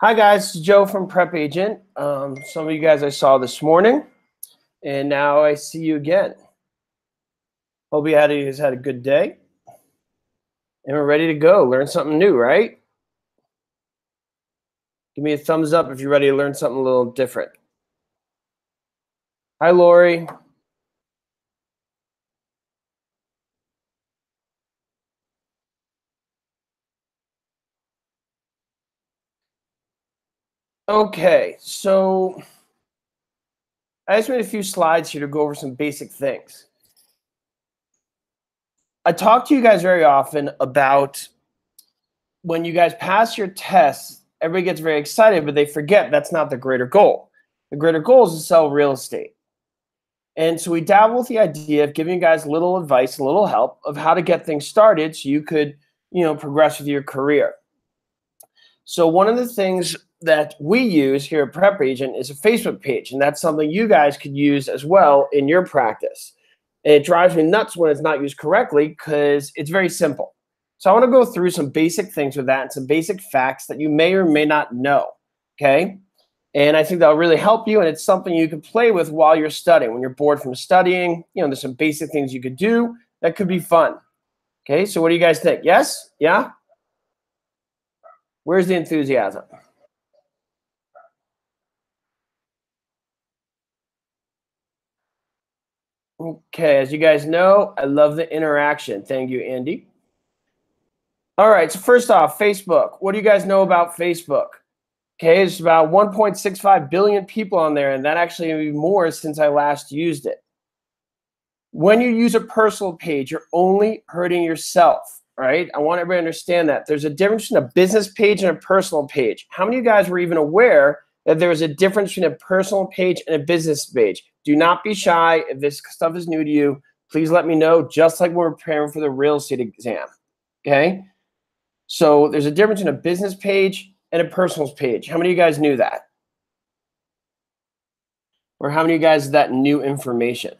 Hi guys, it's Joe from PrepAgent. Some of you guys I saw this morning, and now I see you again. Hope you guys had a good day, and we're ready to go. Learn something new, right? Give me a thumbs up if you're ready to learn something a little different. Hi, Lori. Okay, so I just made a few slides here to go over some basic things. I talk to you guys very often about when you guys pass your tests, everybody gets very excited, but they forget that's not the greater goal. The greater goal is to sell real estate. And so we dabble with the idea of giving you guys a little advice, a little help of how to get things started so you could, progress with your career. So one of the things that we use here at PrepAgent is a Facebook page, and that's something you guys could use as well in your practice. And it drives me nuts when it's not used correctly because it's very simple. So I want to go through some basic things with that and some basic facts that you may or may not know, okay? And I think that'll really help you, and it's something you can play with while you're studying. When you're bored from studying, there's some basic things you could do that could be fun. Okay, so what do you guys think? Yes? Yeah? Where's the enthusiasm? Okay, as you guys know, I love the interaction. Thank you, Andy. All right, so first off, Facebook. What do you guys know about Facebook? Okay, there's about 1.65 billion people on there, and that actually may be more since I last used it. When you use a personal page, you're only hurting yourself, right? I want everybody to understand that. There's a difference between a business page and a personal page. How many of you guys were even aware that there was a difference between a personal page and a business page? Do not be shy. If this stuff is new to you, please let me know, just like we're preparing for the real estate exam, okay? So there's a difference in a business page and a personal page. How many of you guys knew that? Or how many of you guys that new information?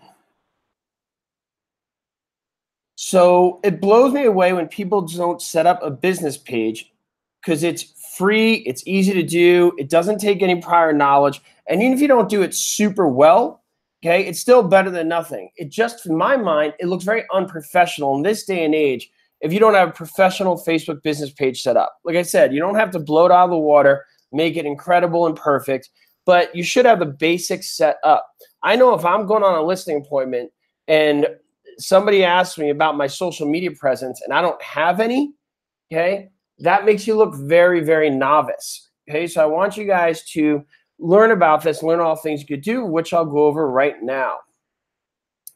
So it blows me away when people don't set up a business page because it's free, it's easy to do, it doesn't take any prior knowledge, and even if you don't do it super well, okay, it's still better than nothing. It just, in my mind, it looks very unprofessional in this day and age if you don't have a professional Facebook business page set up. Like I said, you don't have to blow it out of the water, make it incredible and perfect, but you should have the basics set up. I know if I'm going on a listing appointment and somebody asks me about my social media presence and I don't have any, okay, that makes you look very, very novice. Okay, so I want you guys to learn about this, learn all things you could do, which I'll go over right now.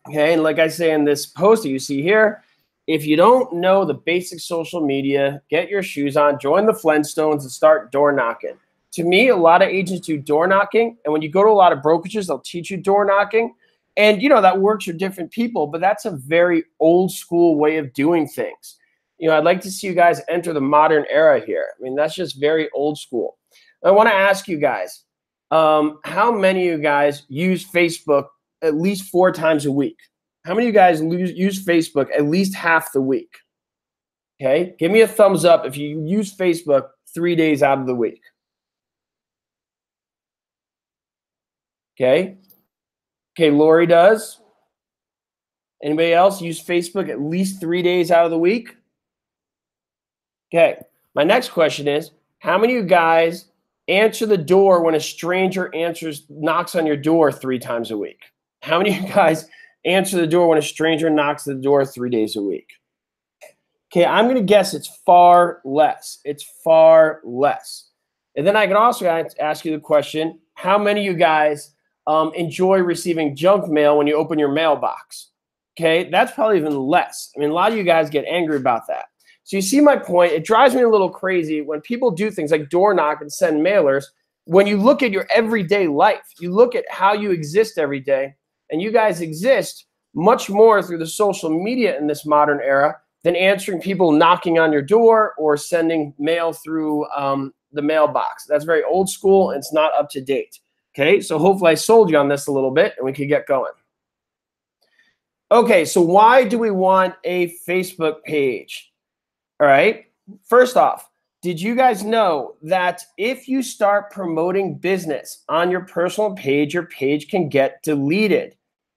Okay, and like I say in this post that you see here, if you don't know the basic social media, get your shoes on, join the Flintstones, and start door knocking. To me, a lot of agents do door knocking, and when you go to a lot of brokerages, they'll teach you door knocking. And, that works for different people, but that's a very old school way of doing things. I'd like to see you guys enter the modern era here. I mean, that's just very old school. I want to ask you guys, how many of you guys use Facebook at least 4 times a week? How many of you guys use Facebook at least half the week? Okay, give me a thumbs up if you use Facebook 3 days out of the week. Okay. Okay, Lori does. Anybody else use Facebook at least 3 days out of the week? Okay, my next question is, how many of you guys answer the door when a stranger knocks on your door 3 times a week? How many of you guys answer the door when a stranger knocks at the door 3 days a week? Okay, I'm going to guess it's far less. It's far less. And then I can also ask you the question, how many of you guys enjoy receiving junk mail when you open your mailbox? Okay, that's probably even less. I mean, a lot of you guys get angry about that. So you see my point. It drives me a little crazy when people do things like door knock and send mailers. When you look at your everyday life, you look at how you exist every day, and you guys exist much more through the social media in this modern era than answering people knocking on your door or sending mail through the mailbox. That's very old school, and it's not up to date. Okay, so hopefully I sold you on this a little bit, and we can get going. Okay, so why do we want a Facebook page? All right, first off, did you guys know that if you start promoting business on your personal page, your page can get deleted?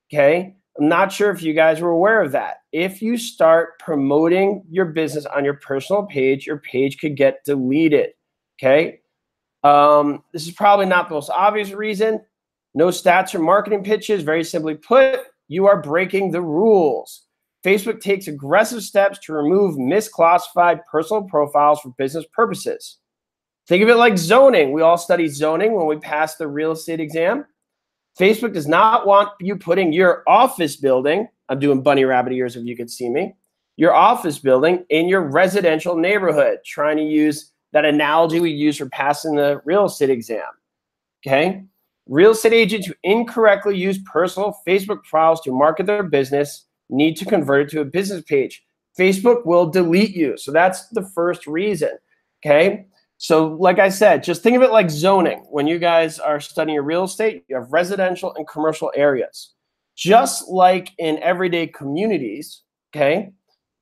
Okay. I'm not sure if you guys were aware of that. If you start promoting your business on your personal page, your page could get deleted. Okay. This is probably not the most obvious reason. No stats or marketing pitches. Very simply put, you are breaking the rules. Facebook takes aggressive steps to remove misclassified personal profiles for business purposes. Think of it like zoning. We all study zoning when we pass the real estate exam. Facebook does not want you putting your office building, I'm doing bunny rabbit ears if you could see me, your office building in your residential neighborhood, trying to use that analogy we use for passing the real estate exam, okay? Real estate agents who incorrectly use personal Facebook profiles to market their business need to convert it to a business page. Facebook will delete you. So that's the first reason, okay? So like I said, just think of it like zoning. When you guys are studying your real estate, you have residential and commercial areas. Just like in everyday communities, okay,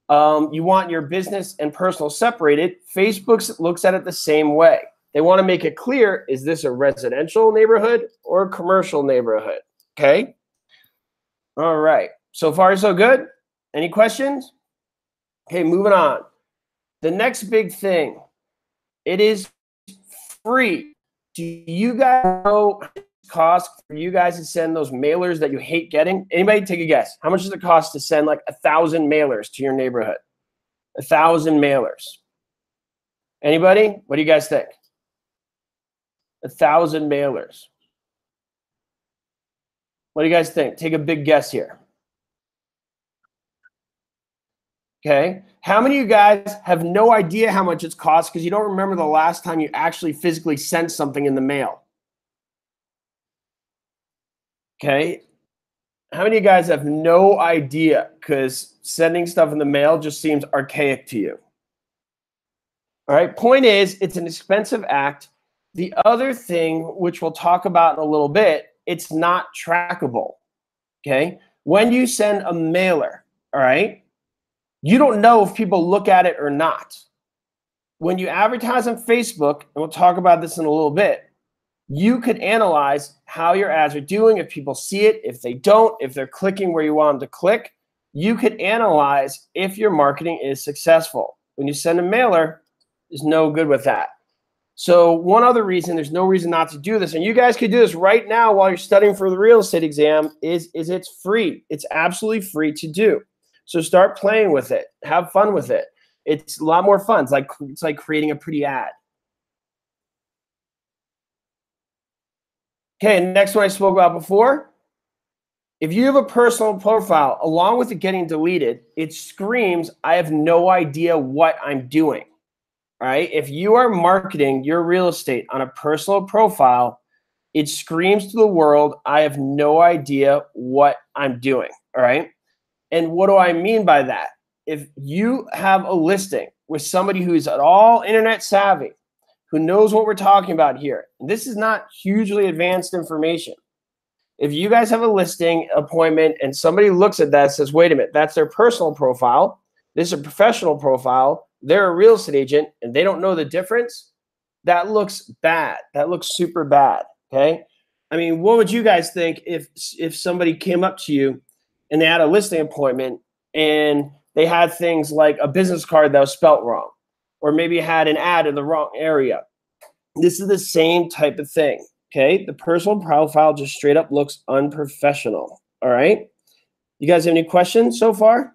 you want your business and personal separated. Facebook looks at it the same way. They want to make it clear, is this a residential neighborhood or a commercial neighborhood, okay? All right, so far so good? Any questions? Okay, moving on. The next big thing, it is free. Do you guys know how much it costs for you guys to send those mailers that you hate getting? Anybody take a guess? How much does it cost to send like 1,000 mailers to your neighborhood? 1,000 mailers. Anybody? What do you guys think? 1,000 mailers. What do you guys think? Take a big guess here. Okay. How many of you guys have no idea how much it's cost because you don't remember the last time you actually physically sent something in the mail? Okay. How many of you guys have no idea because sending stuff in the mail just seems archaic to you? All right. Point is, it's an expensive act. The other thing, which we'll talk about in a little bit, it's not trackable. Okay. When you send a mailer, all right, you don't know if people look at it or not. When you advertise on Facebook, and we'll talk about this in a little bit, you could analyze how your ads are doing, if people see it, if they don't, if they're clicking where you want them to click. You could analyze if your marketing is successful. When you send a mailer, there's no good with that. So one other reason, there's no reason not to do this, and you guys could do this right now while you're studying for the real estate exam, is it's free. It's absolutely free to do. So start playing with it. Have fun with it. It's a lot more fun. It's like creating a pretty ad. Okay, next one I spoke about before. If you have a personal profile, along with it getting deleted, it screams, I have no idea what I'm doing. All right. If you are marketing your real estate on a personal profile, it screams to the world, I have no idea what I'm doing. All right. And what do I mean by that? If you have a listing with somebody who's at all internet savvy, who knows what we're talking about here, and this is not hugely advanced information. If you guys have a listing appointment and somebody looks at that and says, wait a minute, that's their personal profile, this is a professional profile, they're a real estate agent, and they don't know the difference, that looks bad. That looks super bad, okay? I mean, what would you guys think if somebody came up to you and they had a listing appointment and they had things like a business card that was spelt wrong, or maybe had an ad in the wrong area? This is the same type of thing, okay? The personal profile just straight up looks unprofessional, all right? You guys have any questions so far?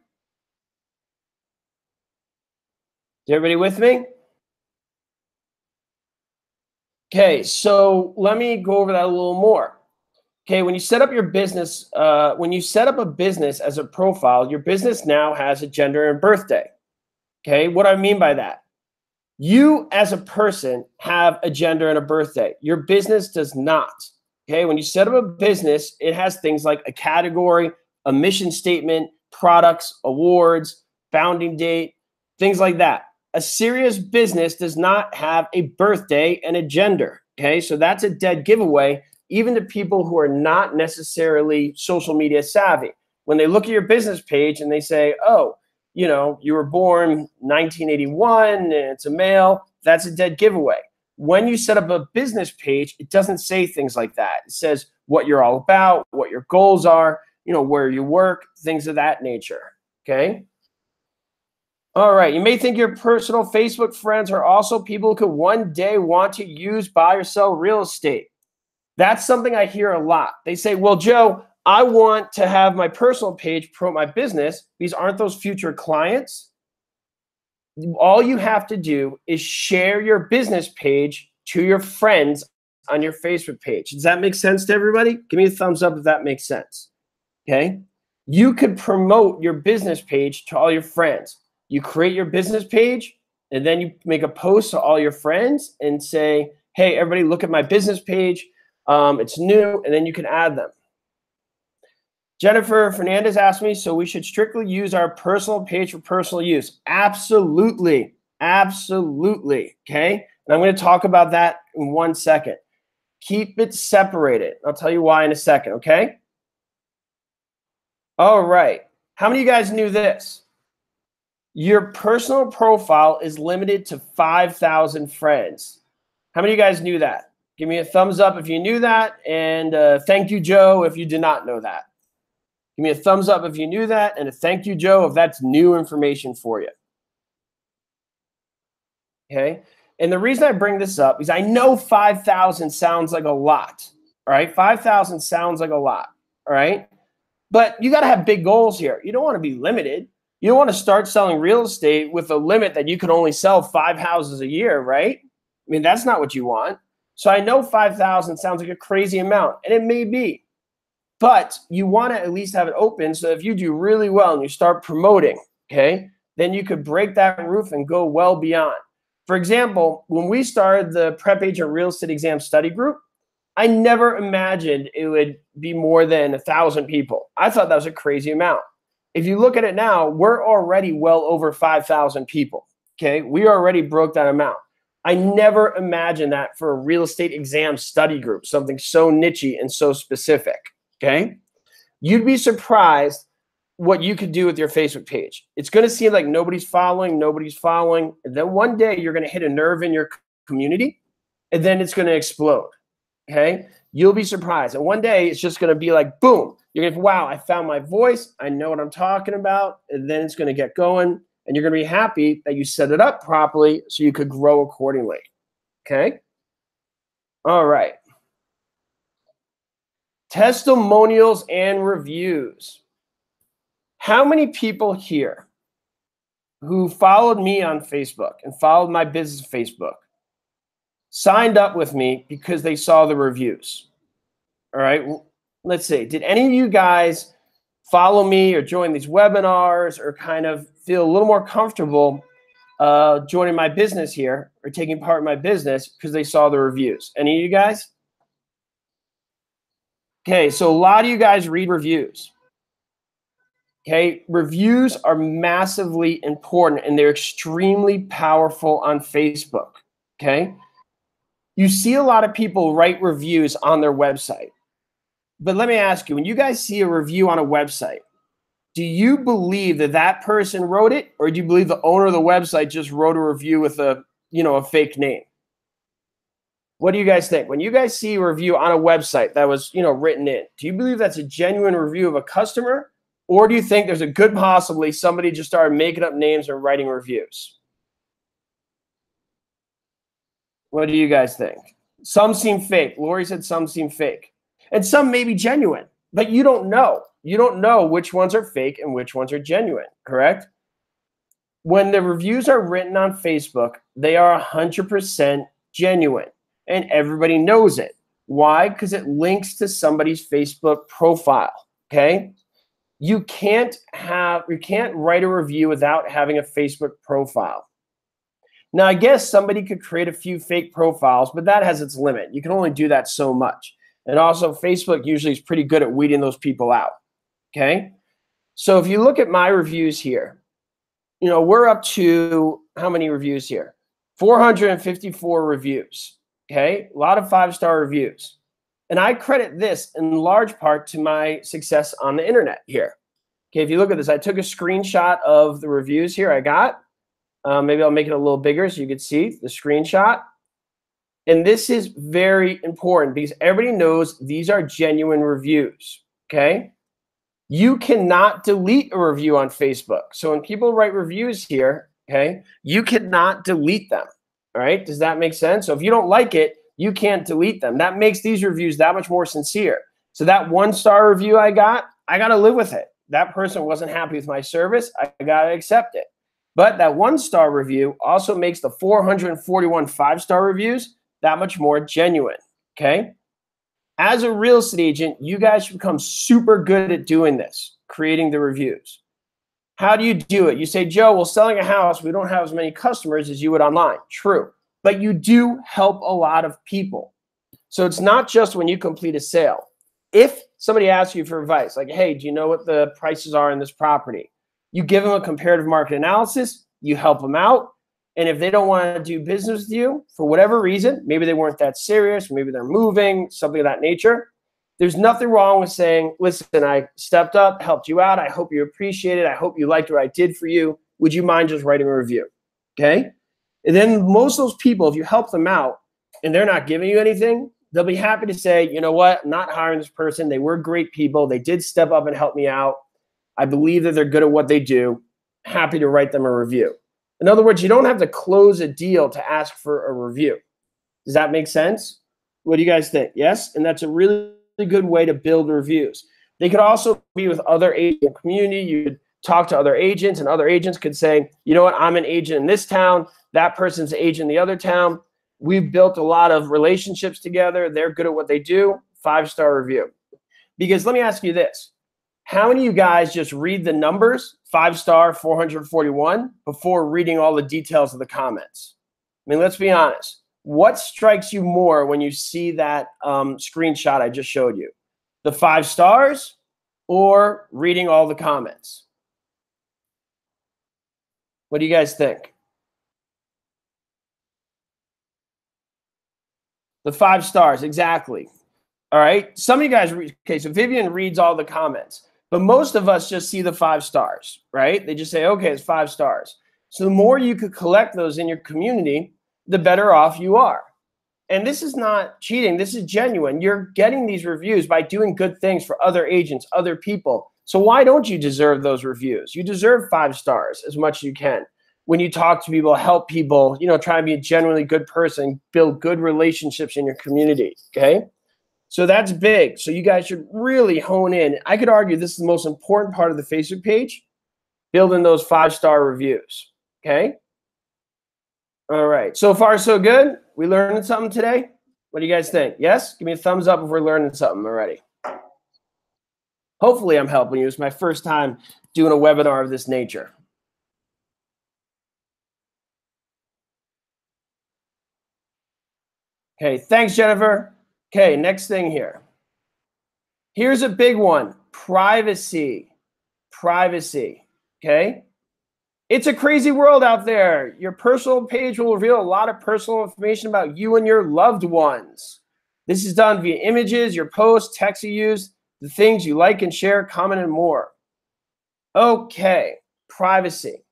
Is everybody with me? Okay, so let me go over that a little more. Okay, when you set up your business, when you set up a business as a profile, your business now has a gender and birthday. Okay, what do I mean by that? You as a person have a gender and a birthday. Your business does not. Okay, when you set up a business, it has things like a category, a mission statement, products, awards, founding date, things like that. A serious business does not have a birthday and a gender. Okay, so that's a dead giveaway, even to people who are not necessarily social media savvy. When they look at your business page and they say, oh, you know, you were born 1981 and it's a male, that's a dead giveaway. When you set up a business page, it doesn't say things like that. It says what you're all about, what your goals are, where you work, things of that nature. Okay. All right. You may think your personal Facebook friends are also people who could one day want to use, buy, or sell real estate. That's something I hear a lot. They say, well, Joe, I want to have my personal page promote my business. These aren't those future clients. All you have to do is share your business page to your friends on your Facebook page. Does that make sense to everybody? Give me a thumbs up if that makes sense. Okay. You could promote your business page to all your friends. You create your business page and then you make a post to all your friends and say, hey, everybody, look at my business page. It's new, and then you can add them. Jennifer Fernandez asked me, so we should strictly use our personal page for personal use. Absolutely. Absolutely. Okay. And I'm going to talk about that in 1 second. Keep it separated. I'll tell you why in a second. Okay. All right. How many of you guys knew this? Your personal profile is limited to 5,000 friends. How many of you guys knew that? Give me a thumbs up if you knew that. And thank you, Joe, if you did not know that. Give me a thumbs up if you knew that. And a thank you, Joe, if that's new information for you. Okay. And the reason I bring this up is I know 5,000 sounds like a lot. All right. 5,000 sounds like a lot. All right. But you got to have big goals here. You don't want to be limited. You don't want to start selling real estate with a limit that you can only sell 5 houses a year, right? I mean, that's not what you want. So I know 5,000 sounds like a crazy amount, and it may be. But you want to at least have it open so if you do really well and you start promoting, okay, then you could break that roof and go well beyond. For example, when we started the PrepAgent Real Estate Exam Study Group, I never imagined it would be more than 1,000 people. I thought that was a crazy amount. If you look at it now, we're already well over 5,000 people, okay? We already broke that amount. I never imagined that for a real estate exam study group, something so niche-y and so specific, okay? You'd be surprised what you could do with your Facebook page. It's going to seem like nobody's following. And then one day you're going to hit a nerve in your community, and then it's going to explode, okay? You'll be surprised. And one day it's just going to be like, boom. You're going to, wow, I found my voice. I know what I'm talking about. And then it's going to get going. And you're going to be happy that you set it up properly so you could grow accordingly. Okay? All right. Testimonials and reviews. How many people here who followed me on Facebook and followed my business Facebook signed up with me because they saw the reviews? All right. Let's see. Did any of you guys follow me or join these webinars or kind of feel a little more comfortable joining my business here or taking part in my business because they saw the reviews? Any of you guys? Okay, so a lot of you guys read reviews. Okay, reviews are massively important and they're extremely powerful on Facebook. Okay, you see a lot of people write reviews on their website. But let me ask you, when you guys see a review on a website, do you believe that that person wrote it, or do you believe the owner of the website just wrote a review with a fake name? What do you guys think? When you guys see a review on a website that was, written in, do you believe that's a genuine review of a customer, or do you think there's a good possibility somebody just started making up names and writing reviews? What do you guys think? Some seem fake. Lori said some seem fake. And some may be genuine, but you don't know. You don't know which ones are fake and which ones are genuine, correct? When the reviews are written on Facebook, they are 100% genuine, and everybody knows it. Why? Because it links to somebody's Facebook profile, okay? You can't write a review without having a Facebook profile. Now, I guess somebody could create a few fake profiles, but that has its limit. You can only do that so much. And also, Facebook usually is pretty good at weeding those people out, okay? So if you look at my reviews here, we're up to how many reviews here? 454 reviews, okay? A lot of 5-star reviews. And I credit this in large part to my success on the internet here. Okay, if you look at this, I took a screenshot of the reviews here I got. Maybe I'll make it a little bigger so you can see the screenshot. And this is very important because everybody knows these are genuine reviews, okay? You cannot delete a review on Facebook. So when people write reviews here, okay, you cannot delete them, all right? Does that make sense? So if you don't like it, you can't delete them. That makes these reviews that much more sincere. So that 1-star review I got to live with it. That person wasn't happy with my service. I got to accept it. But that 1-star review also makes the 441 5-star reviews that much more genuine, okay? As a real estate agent, you guys should become super good at doing this, creating the reviews. How do you do it? You say, Joe, well, selling a house, we don't have as many customers as you would online. True, but you do help a lot of people. So it's not just when you complete a sale. If somebody asks you for advice, like, hey, do you know what the prices are in this property? You give them a comparative market analysis, you help them out. And if they don't want to do business with you for whatever reason, maybe they weren't that serious, maybe they're moving, something of that nature, there's nothing wrong with saying, listen, I stepped up, helped you out. I hope you appreciate it. I hope you liked what I did for you. Would you mind just writing a review? Okay. And then most of those people, if you help them out and they're not giving you anything, they'll be happy to say, you know what, I'm not hiring this person. They were great people. They did step up and help me out. I believe that they're good at what they do. Happy to write them a review. In other words, you don't have to close a deal to ask for a review. Does that make sense? What do you guys think? Yes? And that's a really good way to build reviews. They could also be with other agents in the community. You could talk to other agents, and other agents could say, you know what, I'm an agent in this town. That person's an agent in the other town. We've built a lot of relationships together. They're good at what they do. 5-star review. Because let me ask you this. How many of you guys just read the numbers, 5-star, 441, before reading all the details of the comments? I mean, let's be honest. What strikes you more when you see that screenshot I just showed you? The 5 stars or reading all the comments? What do you guys think? The 5 stars, exactly. All right. Some of you guys, okay, so Vivian reads all the comments. But most of us just see the 5 stars, right? They just say, okay, it's 5 stars. So the more you could collect those in your community, the better off you are. And this is not cheating. This is genuine. You're getting these reviews by doing good things for other agents, other people. So why don't you deserve those reviews? You deserve 5 stars as much as you can. When you talk to people, help people, you know, try to be a genuinely good person, build good relationships in your community, okay? So that's big. So you guys should really hone in. I could argue this is the most important part of the Facebook page, building those 5-star reviews, okay? All right. So far, so good. We learning something today? What do you guys think? Yes? Give me a thumbs up if we're learning something already. Hopefully I'm helping you. It's my first time doing a webinar of this nature. Okay, thanks, Jennifer. Okay, next thing here. Here's a big one, privacy. Privacy, okay? It's a crazy world out there. Your personal page will reveal a lot of personal information about you and your loved ones. This is done via images, your posts, text you use, the things you like and share, comment, and more. Okay, privacy.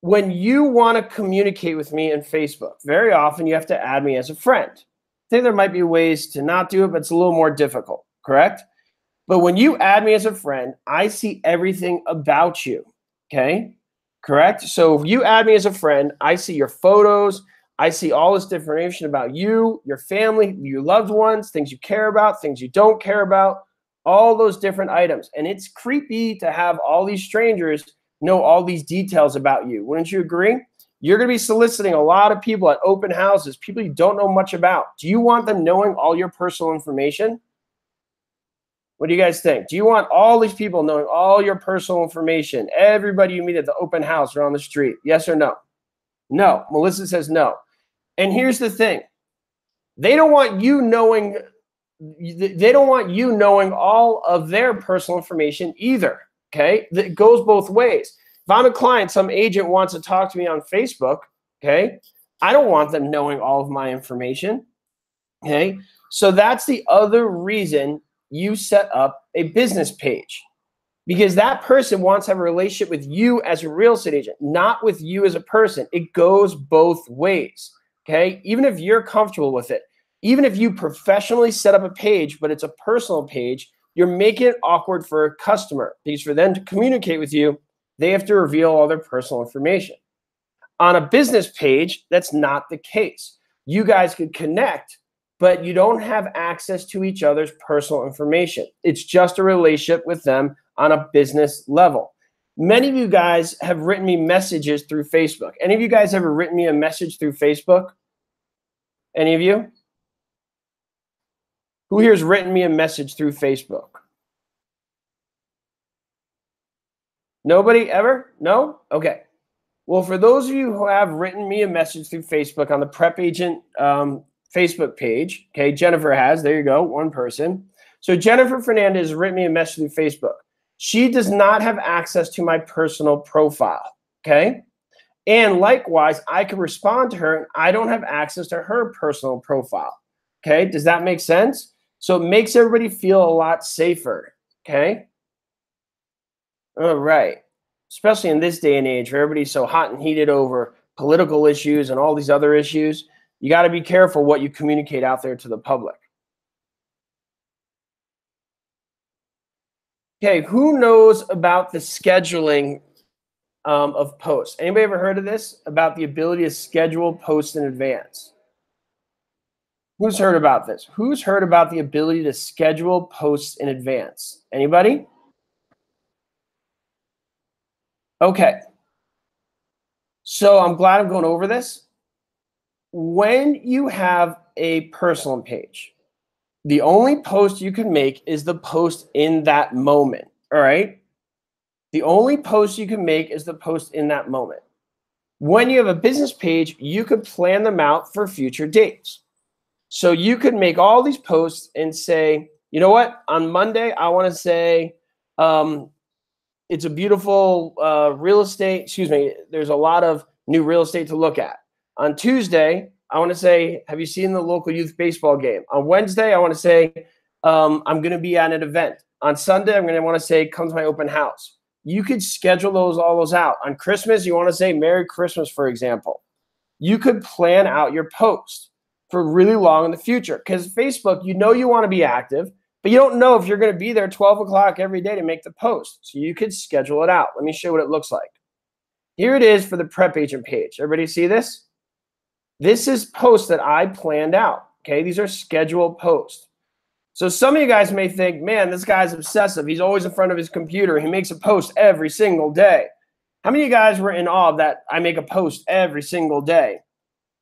When you want to communicate with me in Facebook, very often you have to add me as a friend. I think there might be ways to not do it, but it's a little more difficult, correct? But when you add me as a friend, I see everything about you, okay? Correct? So if you add me as a friend, I see your photos, I see all this different information about you, your family, your loved ones, things you care about, things you don't care about, all those different items. And it's creepy to have all these strangers know all these details about you. Wouldn't you agree? You're going to be soliciting a lot of people at open houses, people you don't know much about. Do you want them knowing all your personal information? What do you guys think? Do you want all these people knowing all your personal information? Everybody you meet at the open house or on the street? Yes or no? No. Melissa says no. And here's the thing. They don't want you knowing all of their personal information either. Okay? It goes both ways. If I'm a client, some agent wants to talk to me on Facebook, okay? I don't want them knowing all of my information, okay? So that's the other reason you set up a business page, because that person wants to have a relationship with you as a real estate agent, not with you as a person. It goes both ways, okay? Even if you're comfortable with it, even if you professionally set up a page, but it's a personal page, you're making it awkward for a customer because for them to communicate with you, they have to reveal all their personal information. On a business page, that's not the case. You guys could connect, but you don't have access to each other's personal information. It's just a relationship with them on a business level. Many of you guys have written me messages through Facebook. Any of you guys ever written me a message through Facebook? Any of you? Who here has written me a message through Facebook? Nobody ever? No? Okay. Well, for those of you who have written me a message through Facebook on the PrepAgent Facebook page, okay, Jennifer has, there you go, one person. So Jennifer Fernandez has written me a message through Facebook. She does not have access to my personal profile, okay? And likewise, I can respond to her and I don't have access to her personal profile, okay? Does that make sense? So it makes everybody feel a lot safer, okay? All right. Especially in this day and age where everybody's so hot and heated over political issues and all these other issues, you got to be careful what you communicate out there to the public. Okay, who knows about the scheduling of posts? Anybody ever heard of this? About the ability to schedule posts in advance? Who's heard about this? Who's heard about the ability to schedule posts in advance? Anybody? Okay. So I'm glad I'm going over this. When you have a personal page, the only post you can make is the post in that moment, all right? The only post you can make is the post in that moment. When you have a business page, you could plan them out for future dates. So you could make all these posts and say, you know what? On Monday, I want to say, it's a beautiful real estate, excuse me, there's a lot of new real estate to look at. On Tuesday, I want to say, have you seen the local youth baseball game? On Wednesday, I want to say, I'm going to be at an event. On Sunday, I'm going to want to say, come to my open house. You could schedule all those out. On Christmas, you want to say Merry Christmas, for example. You could plan out your post for really long in the future because Facebook, you know you want to be active, but you don't know if you're going to be there 12 o'clock every day to make the post. So you could schedule it out. Let me show you what it looks like. Here it is for the PrepAgent page. Everybody see this? This is posts that I planned out. Okay, these are scheduled posts. So some of you guys may think, man, this guy's obsessive. He's always in front of his computer. He makes a post every single day. How many of you guys were in awe that I make a post every single day,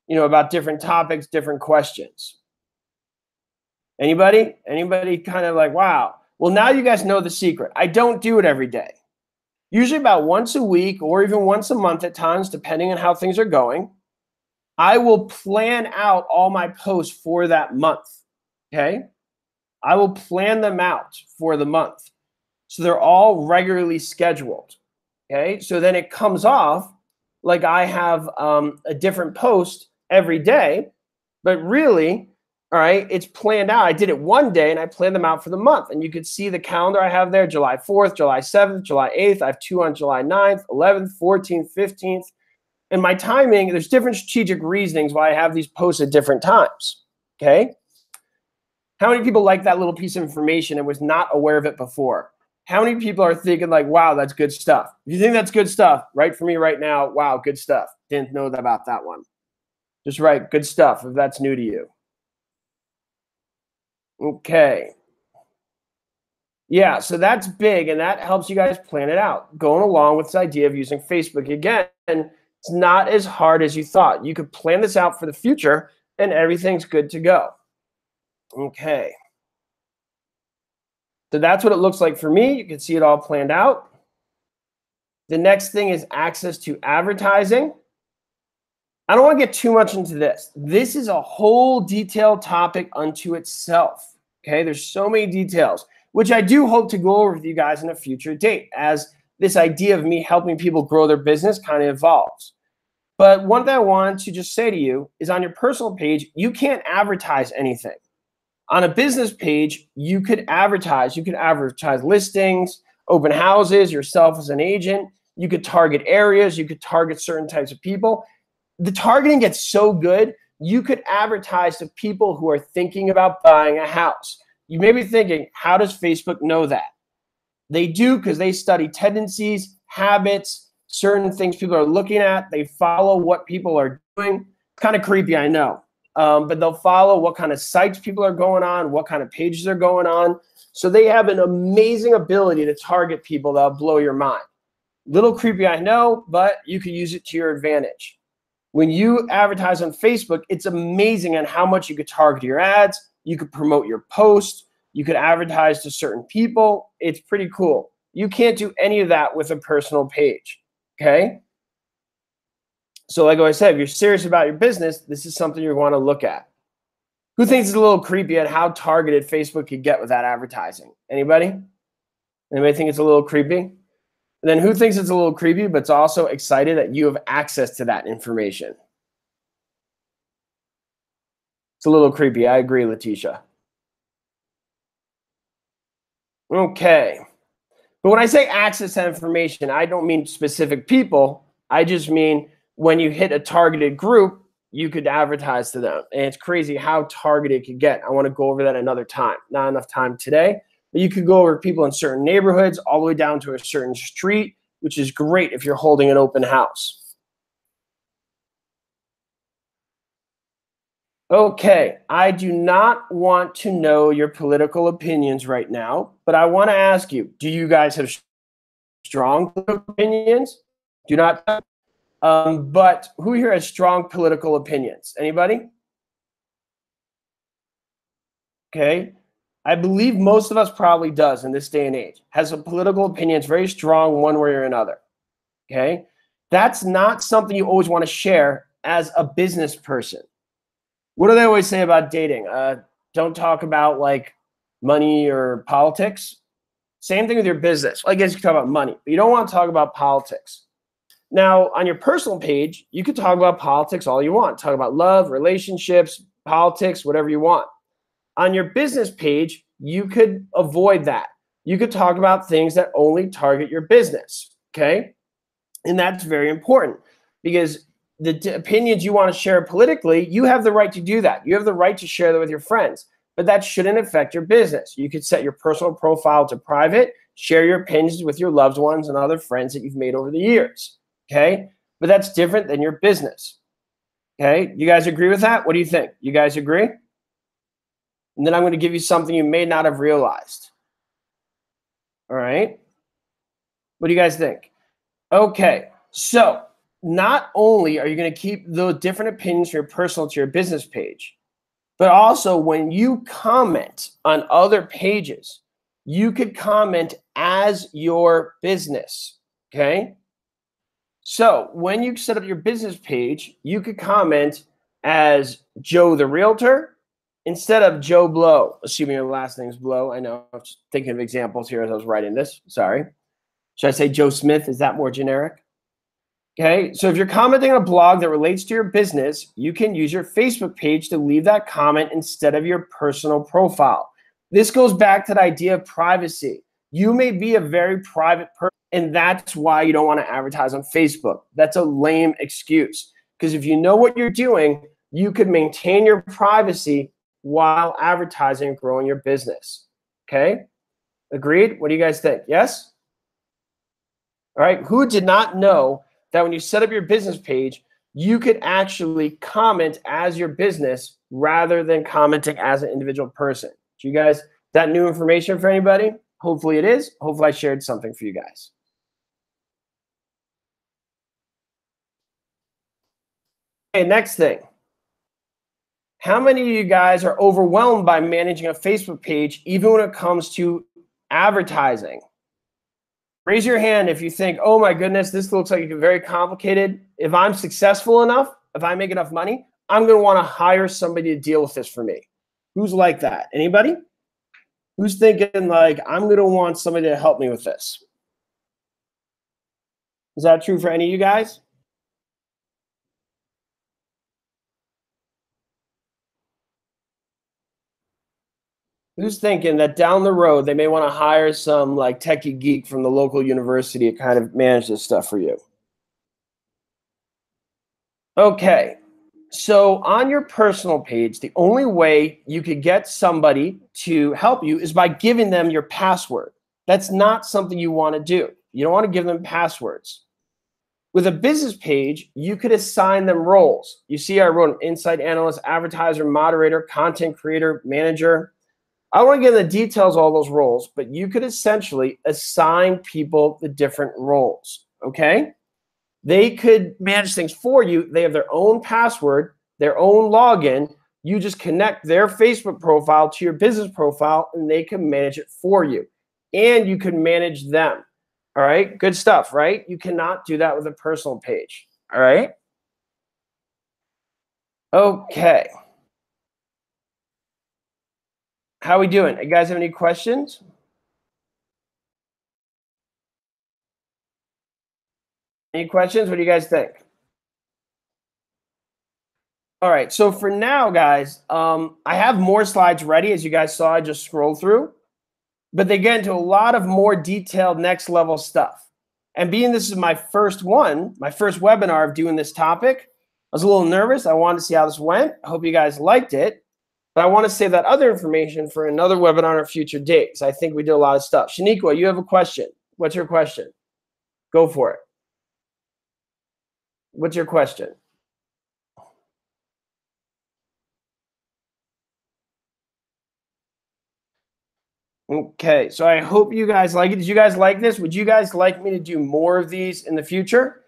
you know, about different topics, different questions? Anybody? Anybody kind of like, wow. Well, now you guys know the secret. I don't do it every day. Usually about once a week or even once a month at times, depending on how things are going. I will plan out all my posts for that month, okay? I will plan them out for the month. So they're all regularly scheduled, okay? So then it comes off like I have a different post every day, but really, all right, it's planned out. I did it one day and I planned them out for the month. And you could see the calendar I have there, July 4th, July 7th, July 8th. I have 2 on July 9th, 11th, 14th, 15th. And my timing, there's different strategic reasonings why I have these posts at different times, okay? How many people like that little piece of information and was not aware of it before? How many people are thinking like, wow, that's good stuff? If you think that's good stuff, write for me right now, wow, good stuff. Didn't know about that one. Just write good stuff if that's new to you. Okay. Yeah, so that's big, and that helps you guys plan it out. Going along with this idea of using Facebook. Again, it's not as hard as you thought. You could plan this out for the future, and everything's good to go. Okay. So that's what it looks like for me. You can see it all planned out. The next thing is access to advertising. I don't want to get too much into this. This is a whole detailed topic unto itself. Okay, there's so many details, which I do hope to go over with you guys in a future date as this idea of me helping people grow their business kind of evolves. But one thing I want to just say to you is on your personal page, you can't advertise anything. On a business page, you could advertise. You could advertise listings, open houses, yourself as an agent. You could target areas. You could target certain types of people. The targeting gets so good, you could advertise to people who are thinking about buying a house. You may be thinking, how does Facebook know that? They do, because they study tendencies, habits, certain things people are looking at. They follow what people are doing. Kind of creepy, I know. But they'll follow what kind of sites people are going on, what kind of pages are going on. So they have an amazing ability to target people that'll blow your mind. Little creepy, I know, but you can use it to your advantage. When you advertise on Facebook, it's amazing on how much you could target your ads. You could promote your post. You could advertise to certain people. It's pretty cool. You can't do any of that with a personal page, okay? So like I said, if you're serious about your business, this is something you want to look at. Who thinks it's a little creepy at how targeted Facebook could get with that advertising? Anybody? Anybody think it's a little creepy? And then who thinks it's a little creepy, but it's also excited that you have access to that information? It's a little creepy. I agree, Letitia. Okay. But when I say access to information, I don't mean specific people. I just mean when you hit a targeted group, you could advertise to them. And it's crazy how targeted it could get. I want to go over that another time. Not enough time today. But you could go over people in certain neighborhoods all the way down to a certain street, which is great if you're holding an open house. Okay, I do not want to know your political opinions right now, but I want to ask you, do you guys have strong political opinions? Do not. But who here has strong political opinions? Anybody? Okay. I believe most of us probably does in this day and age. Has a political opinions very strong one way or another. Okay. That's not something you always want to share as a business person. What do they always say about dating? Don't talk about like money or politics. Same thing with your business. Well, I guess you can talk about money, but you don't want to talk about politics. Now, on your personal page, you could talk about politics all you want. Talk about love, relationships, politics, whatever you want. On your business page, you could avoid that. You could talk about things that only target your business, okay? And that's very important because the opinions you want to share politically, you have the right to do that. You have the right to share that with your friends, but that shouldn't affect your business. You could set your personal profile to private, share your opinions with your loved ones and other friends that you've made over the years, okay? But that's different than your business, okay? You guys agree with that? What do you think? You guys agree? And then I'm going to give you something you may not have realized. All right? What do you guys think? Okay, so not only are you going to keep the different opinions from your personal to your business page, but also when you comment on other pages, you could comment as your business, okay? So when you set up your business page, you could comment as Joe the Realtor instead of Joe Blow, assuming your last name's Blow. I know, I was thinking of examples here as I was writing this. Sorry. Should I say Joe Smith? Is that more generic? Okay, so if you're commenting on a blog that relates to your business, you can use your Facebook page to leave that comment instead of your personal profile. This goes back to the idea of privacy. You may be a very private person, and that's why you don't want to advertise on Facebook. That's a lame excuse, because if you know what you're doing, you could maintain your privacy while advertising and growing your business. Okay, agreed? What do you guys think? Yes? All right, who did not know that when you set up your business page, you could actually comment as your business rather than commenting as an individual person? Do you guys, that new information for anybody? Hopefully it is. Hopefully I shared something for you guys. Okay, next thing. How many of you guys are overwhelmed by managing a Facebook page, even when it comes to advertising? Raise your hand if you think, oh my goodness, this looks like it's very complicated. If I'm successful enough, if I make enough money, I'm going to want to hire somebody to deal with this for me. Who's like that? Anybody? Who's thinking like, I'm going to want somebody to help me with this? Is that true for any of you guys? Who's thinking that down the road they may want to hire some like techie geek from the local university to kind of manage this stuff for you? Okay. So on your personal page, the only way you could get somebody to help you is by giving them your password. That's not something you want to do. You don't want to give them passwords. With a business page, you could assign them roles. You see, I wrote an insight analyst, advertiser, moderator, content creator, manager. I don't want to get into the details of all those roles, but you could essentially assign people the different roles, okay? They could manage things for you. They have their own password, their own login. You just connect their Facebook profile to your business profile, and they can manage it for you. And you can manage them. All right, good stuff, right? You cannot do that with a personal page. All right. Okay. How are we doing? You guys have any questions? Any questions? What do you guys think? All right. So for now, guys, I have more slides ready. As you guys saw, I just scrolled through. But they get into a lot of more detailed next level stuff. And being this is my first one, my first webinar of doing this topic, I was a little nervous. I wanted to see how this went. I hope you guys liked it. But I want to save that other information for another webinar or future dates. I think we did a lot of stuff. Shaniqua, you have a question. What's your question? Go for it. What's your question? Okay, so I hope you guys like it. Did you guys like this? Would you guys like me to do more of these in the future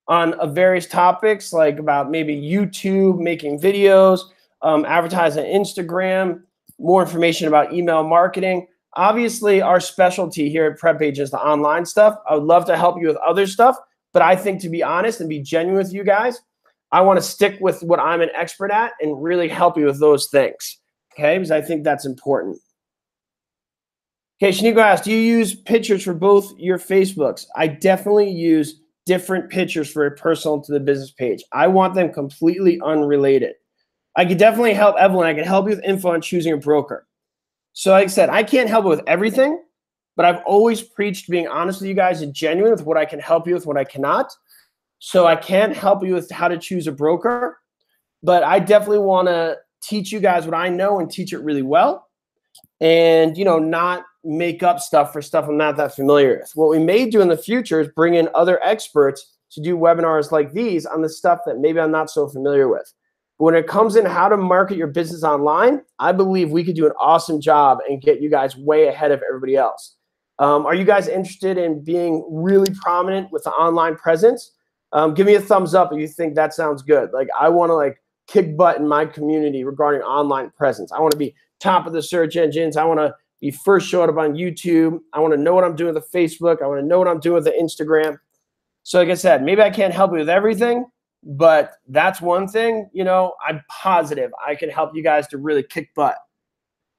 on various topics, like about maybe YouTube, making videos, advertising on Instagram, more information about email marketing? Obviously, our specialty here at PrepAgent is the online stuff. I would love to help you with other stuff, but I think to be honest and be genuine with you guys, I want to stick with what I'm an expert at and really help you with those things, okay? Because I think that's important. Okay, Shaniqua asked, do you use pictures for both your Facebooks? I definitely use different pictures for a personal to the business page. I want them completely unrelated. I could definitely help Evelyn. I can help you with info on choosing a broker. So like I said, I can't help you with everything, but I've always preached being honest with you guys and genuine with what I can help you with, what I cannot. So I can't help you with how to choose a broker, but I definitely want to teach you guys what I know and teach it really well. And, you know, not make up stuff for stuff I'm not that familiar with. What we may do in the future is bring in other experts to do webinars like these on the stuff that maybe I'm not so familiar with. But when it comes in how to market your business online, I believe we could do an awesome job and get you guys way ahead of everybody else. Are you guys interested in being really prominent with the online presence? Give me a thumbs up if you think that sounds good. Like, I want to like kick butt in my community regarding online presence. I want to be top of the search engines. I want to be first showing up on YouTube. I want to know what I'm doing with the Facebook. I want to know what I'm doing with the Instagram. So like I said, maybe I can't help you with everything, but that's one thing, you know, I'm positive I can help you guys to really kick butt.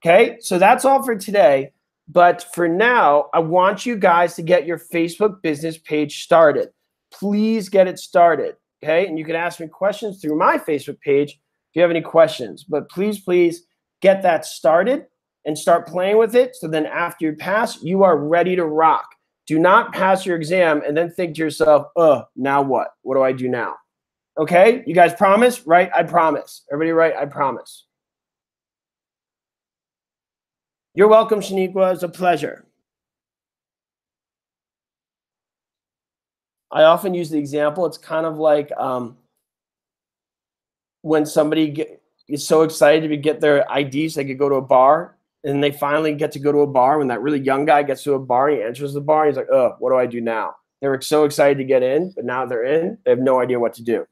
Okay, so that's all for today. But for now, I want you guys to get your Facebook business page started. Please get it started. Okay, and you can ask me questions through my Facebook page if you have any questions. But please, please get that started and start playing with it. So then after you pass, you are ready to rock. Do not pass your exam and then think to yourself, now what? What do I do now? Okay, you guys promise? Right? I promise. Everybody right? I promise. You're welcome, Shaniqua. It's a pleasure. I often use the example. It's kind of like when somebody is so excited to get their ID so they could go to a bar, and they finally get to go to a bar. When that really young guy gets to a bar, he enters the bar, he's like, what do I do now? They were so excited to get in, but now they're in, they have no idea what to do.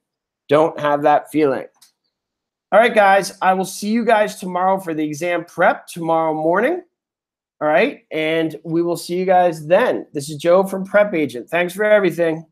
Don't have that feeling. All right, guys, I will see you guys tomorrow for the exam prep tomorrow morning. All right, and we will see you guys then. This is Joe from PrepAgent. Thanks for everything.